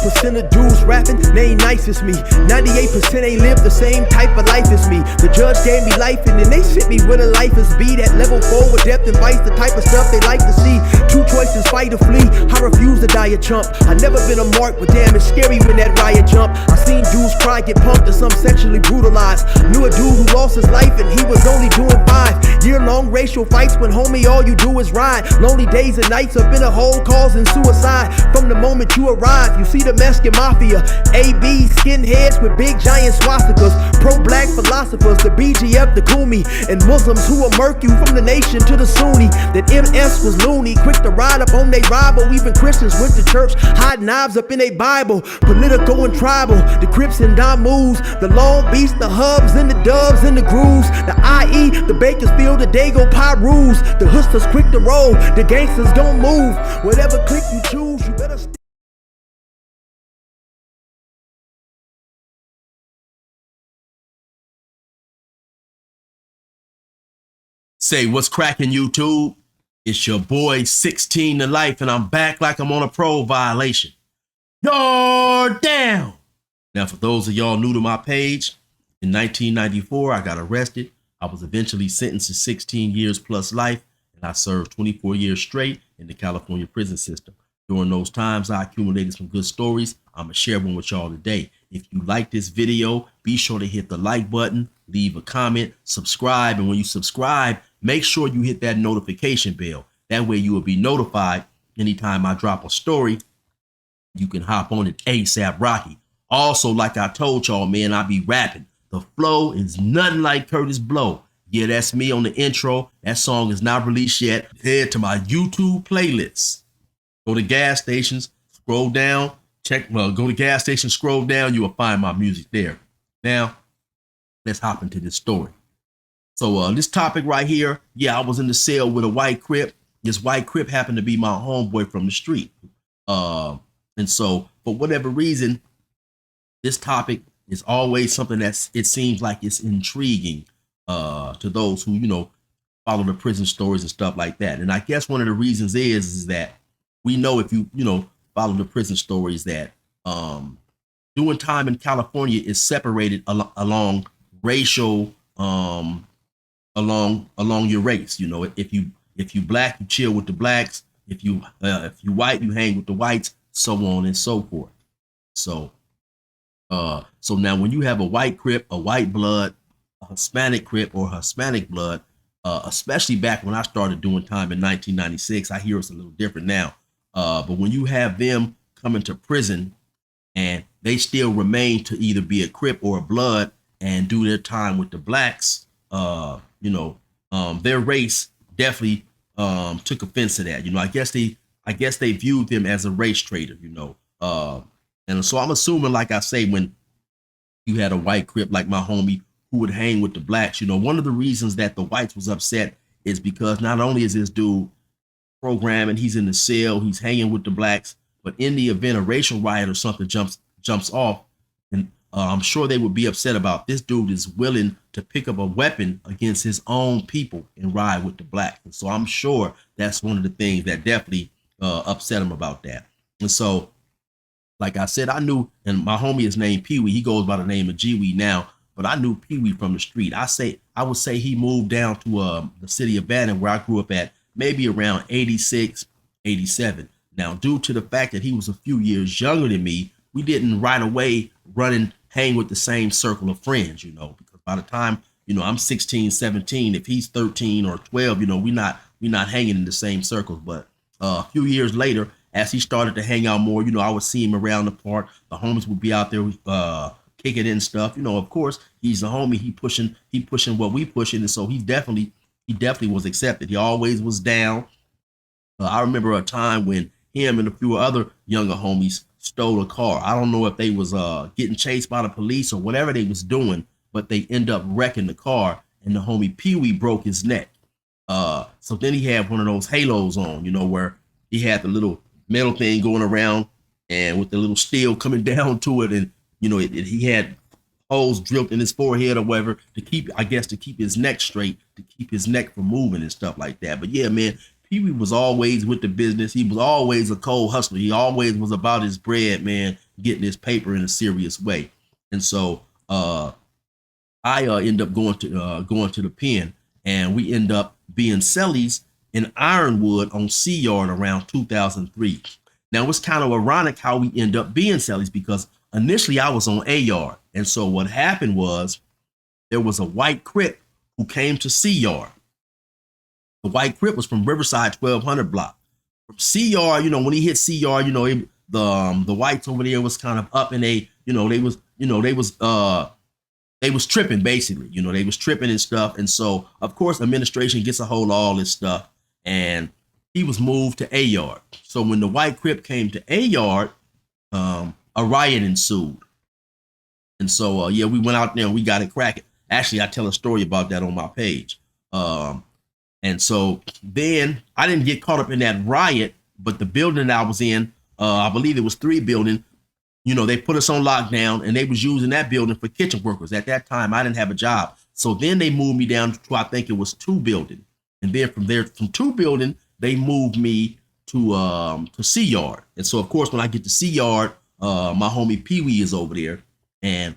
1% of dudes rapping, they ain't nice as me. 98% ain't live the same type of life as me. The judge gave me life and then they sent me where the life is be. That level 4 with depth and vice, the type of stuff they like to see. Two choices, fight or flee. I refuse to die a chump. I never been a mark, but damn, it's scary when that riot jump. I seen dudes cry, get pumped, and some sexually brutalized. Knew a dude who lost his life and he was only doing 5 year-long racial fights when homie all you do is ride. Lonely days and nights up in a hole causing suicide. From the moment you arrive, you see the Mexican mafia, AB skinheads with big giant swastikas, pro-black philosophers, the BGF, the Kumi, and Muslims who will murk you from the nation to the Sunni. That MS was loony, quick to ride up on they rival. Even Christians went to church, hide knives up in a Bible. Political and tribal, the Crips and Damus, the Long Beach, the Hubs and the Dubs and the Grooves, the IE, the Bakersfield, the Dago Pyrus, the hustlers quick to roll, the gangsters gon' move. Whatever clique you choose, you better stay. Say, what's cracking, YouTube? It's your boy 16 to life, and I'm back like I'm on a parole violation. You're down. Now, for those of y'all new to my page, in 1994, I got arrested. I was eventually sentenced to 16 years plus life, and I served 24 years straight in the California prison system. During those times, I accumulated some good stories. I'm gonna share one with y'all today. If you like this video, be sure to hit the like button, leave a comment, subscribe, and when you subscribe, make sure you hit that notification bell. That way you will be notified anytime I drop a story. You can hop on it ASAP Rocky. Also, like I told y'all, man, I be rapping. The flow is nothing like Curtis Blow. Yeah, that's me on the intro. That song is not released yet. Head to my YouTube playlists. Go to gas stations, scroll down, go to gas station, scroll down, you will find my music there. Now, let's hop into this story. So this topic right here, yeah, I was in the cell with a white Crip. This white Crip happened to be my homeboy from the street. And so for whatever reason, this topic is always something that's, it seems like it's intriguing to those who, you know, follow the prison stories and stuff like that. And I guess one of the reasons is that we know, if you know, follow the prison stories, that doing time in California is separated along racial, along your race. You know, if you black, you chill with the blacks. If you white, you hang with the whites, so on and so forth. So now when you have a white Crip, a white blood, a Hispanic Crip, or Hispanic blood, especially back when I started doing time in 1996, I hear it's a little different now. But when you have them coming to prison and they still remain to either be a Crip or a blood and do their time with the blacks, you know, their race definitely took offense to that. You know, I guess they viewed them as a race traitor, you know. And so I'm assuming, like I say, when you had a white Crip like my homie who would hang with the blacks, you know, one of the reasons that the whites was upset is because not only is this dude programming, he's in the cell, he's hanging with the blacks, but in the event a racial riot or something jumps off, and I'm sure they would be upset about this dude is willing to pick up a weapon against his own people and ride with the black. And so I'm sure that's one of the things that definitely upset him about that. And so, like I said, I knew, and my homie is named Peewee. He goes by the name of G-Wee now, but I knew Peewee from the street. I would say he moved down to the city of Bannon, where I grew up at, maybe around 86, 87. Now, due to the fact that he was a few years younger than me, we didn't right away run and hang with the same circle of friends, you know, because by the time, you know, I'm 16, 17, if he's 13 or 12, you know, we're not hanging in the same circles. But a few years later, as he started to hang out more, you know, I would see him around the park. The homies would be out there kicking in stuff. You know, of course, he's a homie. He pushing what we pushing, and so he definitely was accepted. He always was down. I remember a time when him and a few other younger homies stole a car. I don't know if they was getting chased by the police or whatever they was doing, but they end up wrecking the car, and the homie Peewee broke his neck. So then he had one of those halos on, you know, where he had the little metal thing going around and with the little steel coming down to it, and you know, he had holes drilled in his forehead or whatever to keep, I guess, to keep his neck straight, to keep his neck from moving and stuff like that. But yeah, man, Peewee was always with the business. He was always a cold hustler. He always was about his bread, man, getting his paper in a serious way. And so I end up going to the pen, and we end up being cellies in Ironwood on C Yard around 2003. Now it's kind of ironic how we end up being cellies, because initially I was on A Yard, and so what happened was there was a white CRIP who came to C Yard. The white CRIP was from Riverside 1200 block. From C Yard, when he hit C Yard, the whites over there was kind of up, and they was tripping, basically. They was tripping and stuff. And so, of course, administration gets a hold of all this stuff, and he was moved to A Yard. So when the white CRIP came to A Yard, a riot ensued. And so, we went out there and we got it cracking. Actually, I tell a story about that on my page. And so then I didn't get caught up in that riot, but the building that I was in, I believe it was 3 buildings, they put us on lockdown, and they was using that building for kitchen workers. At that time, I didn't have a job. So then they moved me down to, I think it was 2 building. And then from 2 building, they moved me to C Yard. And so, of course, when I get to C Yard, my homie Peewee is over there. And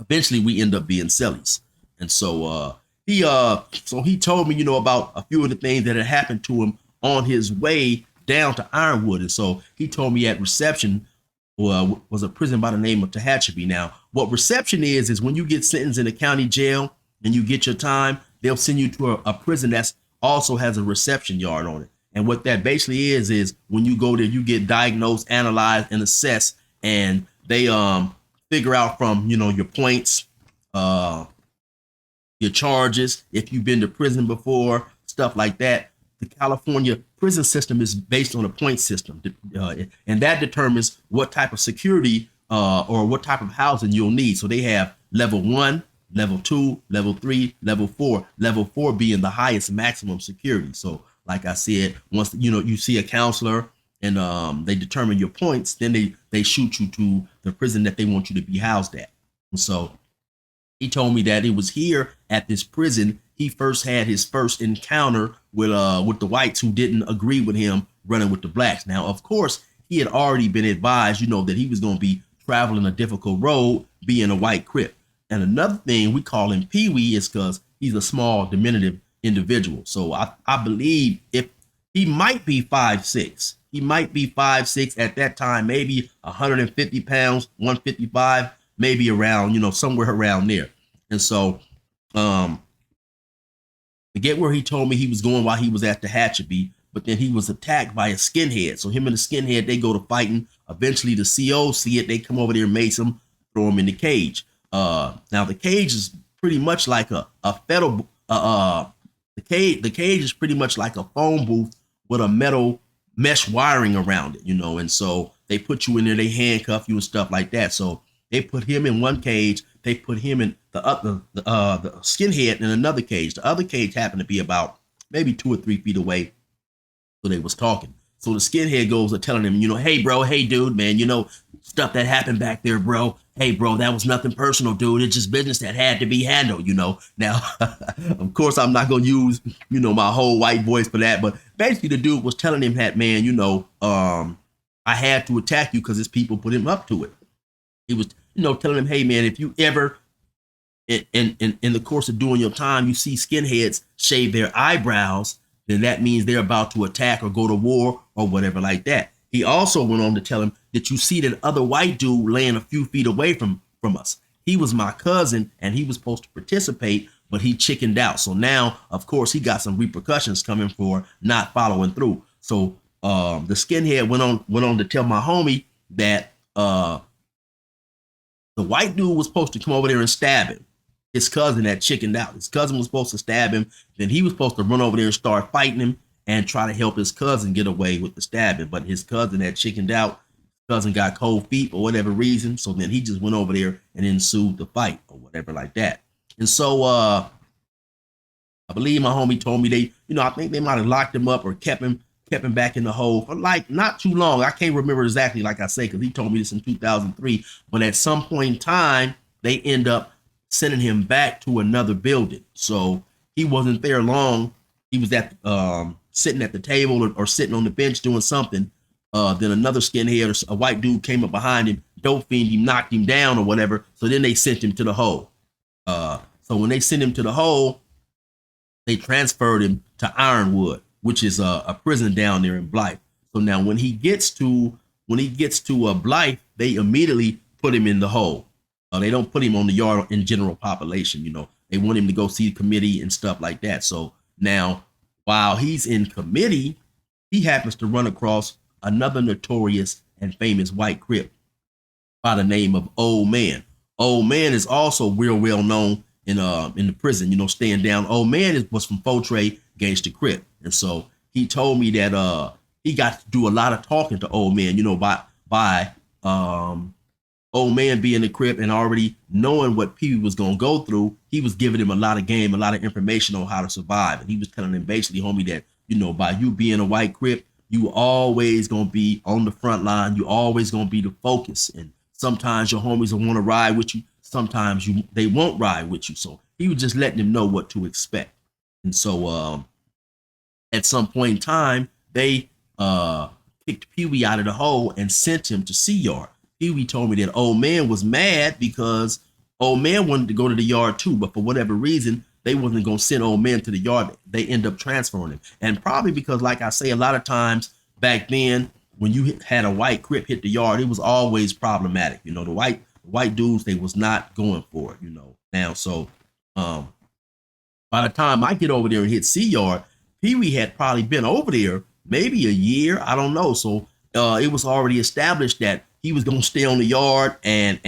eventually we end up being cellies. And so he told me, about a few of the things that had happened to him on his way down to Ironwood. And so he told me at reception, was a prison by the name of Tehachapi. Now, what reception is when you get sentenced in a county jail and you get your time, they'll send you to a prison that's also has a reception yard on it. And what that basically is when you go there, you get diagnosed, analyzed, and assessed, and they figure out from your points, your charges, if you've been to prison before, stuff like that. The California prison system is based on a point system, and that determines what type of security or what type of housing you'll need. So they have level 1, level 2, level 3, level 4, level 4 being the highest maximum security. So like I said, once you see a counselor and they determine your points, then they shoot you to the prison that they want you to be housed at. And so he told me that it was here at this prison he first had his first encounter with the whites who didn't agree with him running with the blacks. Now, of course, he had already been advised, that he was going to be traveling a difficult road, being a white CRIP. And another thing we call him Peewee is because he's a small, diminutive individual. So I believe if he might be 5'6", he might be 5'6" at that time, maybe 150 pounds, 155, maybe around, somewhere around there. And so, forget where he told me he was going while he was at the Tehachapi, but then he was attacked by a skinhead. So him and the skinhead, they go to fighting. Eventually the CO see it. They come over there and mace him, throw him in the cage. Now the cage is pretty much like a federal, the cage is pretty much like a phone booth with a metal mesh wiring around it, and so they put you in there, they handcuff you and stuff like that. So they put him in one cage. They put him in the skinhead in another cage. The other cage happened to be about maybe 2 or 3 feet away. So they was talking. So the skinhead goes to telling him, hey, bro, hey, dude, man, stuff that happened back there, bro. Hey, bro, that was nothing personal, dude. It's just business that had to be handled, Now, of course, I'm not going to use, my whole white voice for that. But basically, the dude was telling him that, man, I had to attack you because his people put him up to it. He was, telling him, hey, man, if you ever in the course of doing your time, you see skinheads shave their eyebrows, then that means they're about to attack or go to war or whatever like that. He also went on to tell him that you see that other white dude laying a few feet away from us. He was my cousin and he was supposed to participate, but he chickened out. So now, of course, he got some repercussions coming for not following through. So the skinhead went on to tell my homie that the white dude was supposed to come over there and stab him. His cousin had chickened out. His cousin was supposed to stab him. Then he was supposed to run over there and start fighting him and try to help his cousin get away with the stabbing. But his cousin had chickened out. His cousin got cold feet for whatever reason. So then he just went over there and ensued the fight or whatever like that. And so I believe my homie told me I think they might have locked him up or kept him back in the hole for like not too long. I can't remember exactly, like I say, because he told me this in 2003. But at some point in time, they end up sending him back to another building. So he wasn't there long. He was at sitting at the table or sitting on the bench doing something. Then another skinhead or a white dude came up behind him, dope fiend him, knocked him down or whatever. So then they sent him to the hole. So when they sent him to the hole, they transferred him to Ironwood, which is a prison down there in Blythe. So now when he gets to Blythe, they immediately put him in the hole. They don't put him on the yard in general population. You know, they want him to go see the committee and stuff like that. So now while he's in committee, he happens to run across another notorious and famous white Crip by the name of Old Man. Old Man is also real well known in the prison, you know, staying down. Old Man was from Fortray Gangsta Crip. And so he told me that he got to do a lot of talking to Old Man, you know, by Old Man being a Crip and already knowing what Peewee was going to go through. He was giving him a lot of game, a lot of information on how to survive. And he was telling him basically, homie, that, you know, by you being a white Crip, you always going to be on the front line. You always going to be the focus. And sometimes your homies will want to ride with you. Sometimes they won't ride with you. So he was just letting them know what to expect. And so at some point in time, they kicked Peewee out of the hole and sent him to Sea Yard. Peewee told me that Old Man was mad because Old Man wanted to go to the yard too, but for whatever reason, they wasn't going to send Old Man to the yard. They end up transferring him. And probably because, like I say, a lot of times back then, when you had a white Crip hit the yard, it was always problematic. You know, the white dudes, they was not going for it, you know. Now, so by the time I get over there and hit Sea Yard, Peewee had probably been over there maybe a year. I don't know. So it was already established that he was gonna stay on the yard, and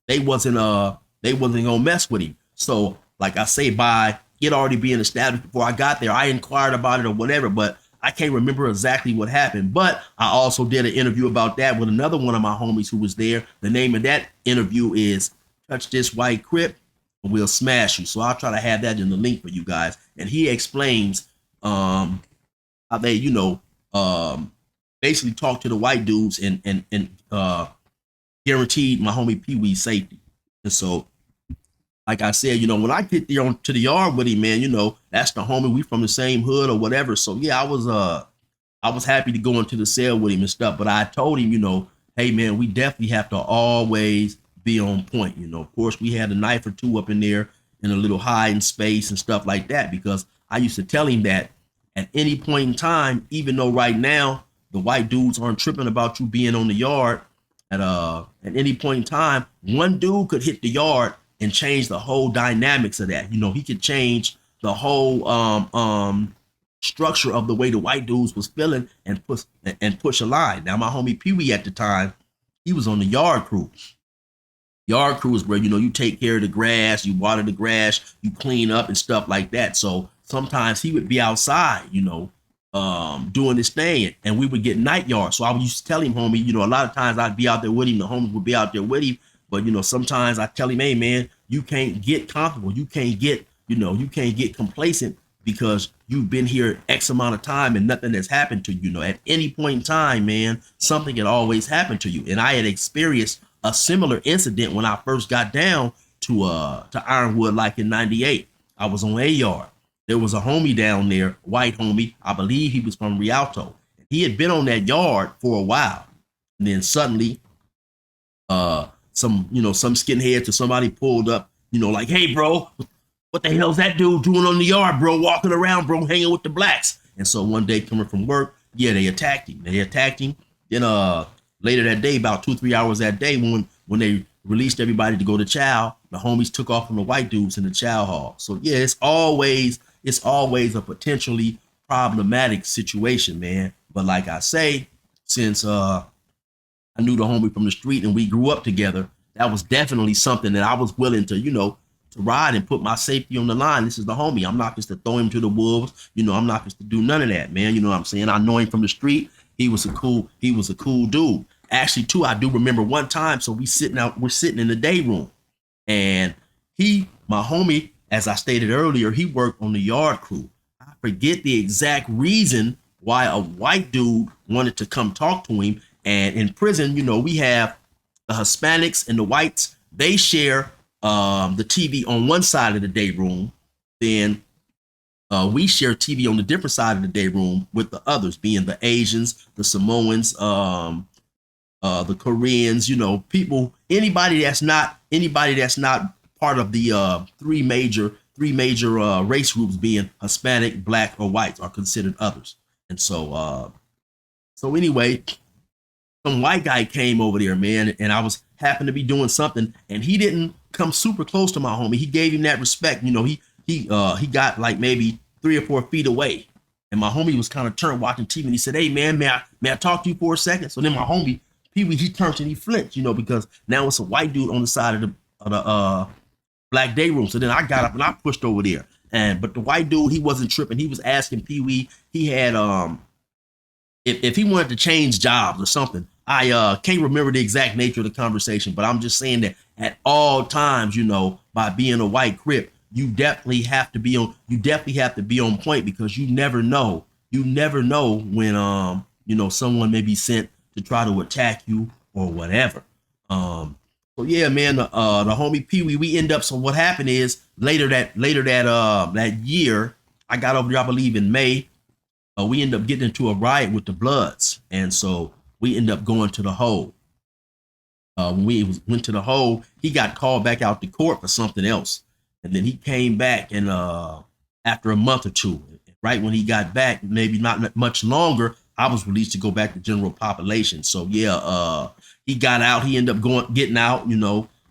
they wasn't gonna mess with him. So, like I say, by it already being established before I got there, I inquired about it or whatever, but I can't remember exactly what happened. But I also did an interview about that with another one of my homies who was there. The name of that interview is "Touch This White Crip and We'll Smash You." So I'll try to have that in the link for you guys. And he explains how they, you know, basically talked to the white dudes and guaranteed my homie Peewee's safety. And so, like I said, you know, when I get there to the yard with him, man, you know, that's the homie. We from the same hood or whatever. So yeah, I was happy to go into the cell with him and stuff. But I told him, you know, hey man, we definitely have to always be on point. You know, of course, we had a knife or two up in there in a little hiding space and stuff like that, because I used to tell him that at any point in time, even though right now the white dudes aren't tripping about you being on the yard, at any point in time, one dude could hit the yard and change the whole dynamics of that. You know, he could change the whole structure of the way the white dudes was feeling and push a line. Now, my homie Peewee at the time, he was on the yard crew. Yard crew is where, you know, you take care of the grass, you water the grass, you clean up and stuff like that. So sometimes he would be outside, you know, doing this thing, and we would get night yard. So I used to tell him, homie, you know, a lot of times I'd be out there with him, the homies would be out there with him, but you know, sometimes I tell him, hey man, you can't get comfortable, you can't get complacent, because you've been here X amount of time and nothing has happened to you. You know, at any point in time, man, something had always happened to you. And I had experienced a similar incident when I first got down to Ironwood, like in '98. I was on a yard. There was a homie down there, white homie. I believe he was from Rialto. He had been on that yard for a while. And then suddenly, some skinhead or somebody pulled up, you know, like, hey, bro, what the hell's that dude doing on the yard, bro? Walking around, bro, hanging with the blacks. And so one day coming from work, yeah, they attacked him. Then later that day, about 2-3 hours that day, when they released everybody to go to chow, the homies took off from the white dudes in the chow hall. So yeah, it's always a potentially problematic situation, man. But like I say, since I knew the homie from the street and we grew up together, that was definitely something that I was willing to, you know, to ride and put my safety on the line. This is the homie. I'm not just to throw him to the wolves. You know, I'm not just to do none of that, man. You know what I'm saying? I know him from the street. He was a cool dude. Actually, too, I do remember one time. So we're sitting in the day room, and my homie, as I stated earlier, he worked on the yard crew. I forget the exact reason why a white dude wanted to come talk to him. And in prison, you know, we have the Hispanics and the whites. They share the TV on one side of the day room. Then we share TV on the different side of the day room with the others, being the Asians, the Samoans, the Koreans, people, anybody that's not part of the three major race groups, being Hispanic, Black, or whites, are considered others. And so anyway, some white guy came over there, man, and I was happened to be doing something, and he didn't come super close to my homie. He gave him that respect. He got like maybe 3 or 4 feet away, and my homie was kind of turned watching TV, and he said, "Hey man, may I talk to you for a second?" So then my homie Peewee, he turned and he flinched, because now it's a white dude on the side of the black day room. So then I got up and I pushed over there, but the white dude, he wasn't tripping. He was asking Peewee, he had if he wanted to change jobs or something. I can't remember the exact nature of the conversation, but I'm just saying that at all times, by being a white Crip, you definitely have to be on point, because you never know when someone may be sent to try to attack you or whatever. So yeah, man, the homie Peewee, we end up. So what happened is later that year, I got over there, I believe in May. We end up getting into a riot with the Bloods, and so we end up going to the hole. When we went to the hole, he got called back out to court for something else, and then he came back, and after a month or two, right when he got back, maybe not much longer, I was released to go back to general population. So yeah, he got out. He ended up getting out.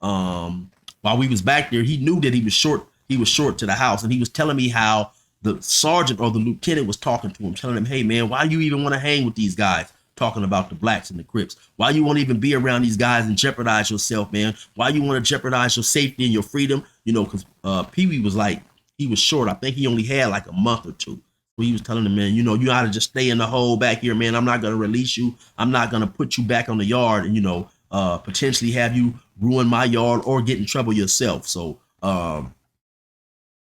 While we was back there, he knew that he was short. He was short to the house, and he was telling me how the sergeant or the lieutenant was talking to him, telling him, "Hey man, why do you even want to hang with these guys?" Talking about the blacks and the Crips. Why you won't even be around these guys and jeopardize yourself, man? Why you want to jeopardize your safety and your freedom? Because Peewee was like, he was short. I think he only had like a month or two. So he was telling him, man, you ought to just stay in the hole back here, man. I'm not going to release you. I'm not going to put you back on the yard and, potentially have you ruin my yard or get in trouble yourself. So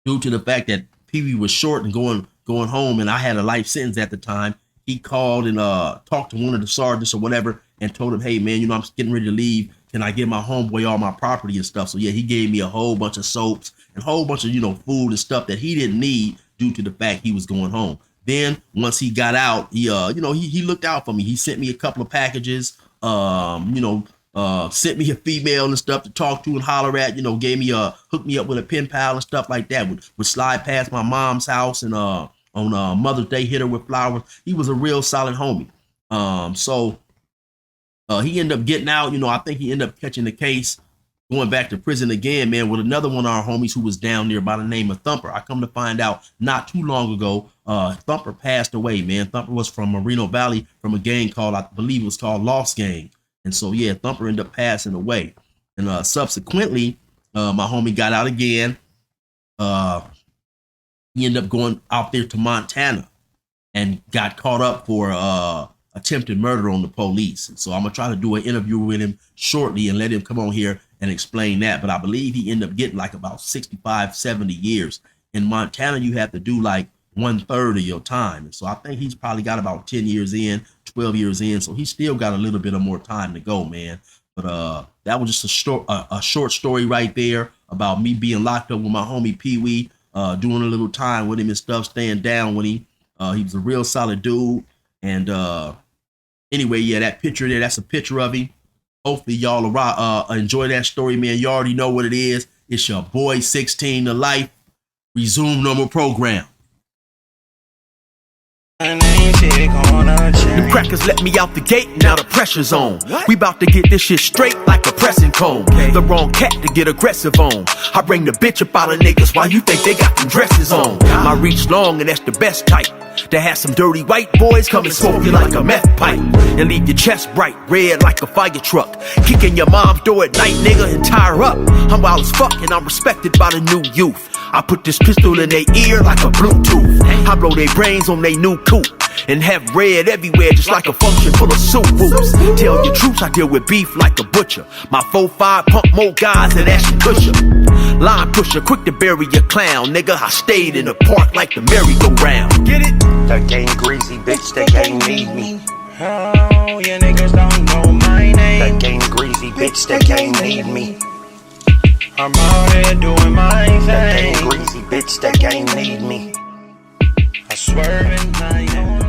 due to the fact that Peewee was short and going home, and I had a life sentence at the time, he called and talked to one of the sergeants or whatever and told him, "Hey man, I'm getting ready to leave. Can I give my homeboy all my property and stuff?" So yeah, he gave me a whole bunch of soaps and a whole bunch of food and stuff that he didn't need due to the fact he was going home. Then once he got out, he looked out for me. He sent me a couple of packages, sent me a female and stuff to talk to and holler at, gave me hooked me up with a pen pal and stuff like that. Would slide past my mom's house and on Mother's Day, hit her with flowers. He was a real solid homie. So he ended up getting out. I think he ended up catching the case, going back to prison again, man, with another one of our homies who was down there by the name of Thumper. I come to find out not too long ago, Thumper passed away, man. Thumper was from Moreno Valley, from a gang called, I believe it was called Lost Gang. And so, yeah, Thumper ended up passing away. And subsequently, my homie got out again. He ended up going out there to Montana and got caught up for attempted murder on the police. And so I'm gonna try to do an interview with him shortly and let him come on here and explain that. But I believe he ended up getting like about 65, 70 years. In Montana, you have to do like 1/3 of your time. And so I think he's probably got about 10 years in, 12 years in. So he's still got a little bit of more time to go, man. But that was just a short story right there about me being locked up with my homie Peewee, doing a little time with him and stuff, staying down with him. He was a real solid dude. And anyway, yeah, that picture there, that's a picture of him. Hopefully y'all enjoy that story, man. You already know what it is. It's your boy 16 to life. Resume normal program. Them crackers let me out the gate, now the pressure's on. We about to get this shit straight like a pressing cone. The wrong cat to get aggressive on. I bring the bitch up out of niggas while you think they got them dresses on. My reach long and that's the best type. To have some dirty white boys come and smoke you like a meth pipe. And leave your chest bright red like a fire truck. Kicking your mom's door at night, nigga, and tie her up. I'm wild as fuck and I'm respected by the new youth. I put this pistol in their ear like a Bluetooth. I blow their brains on their new coupe. And have red everywhere just like a function full of soup whoops. Tell your troops I deal with beef like a butcher. My 4-5 pump more guys than Ashton Kutcher. Line pusher, quick to bury your clown. Nigga, I stayed in the park like the merry-go-round. Get it? That gang greasy bitch, that gang need me. Oh, you niggas don't know my name. That gang greasy bitch, that gang need me. I'm out here doing my thing. That gang greasy bitch, that gang need me. I swerve and I ain't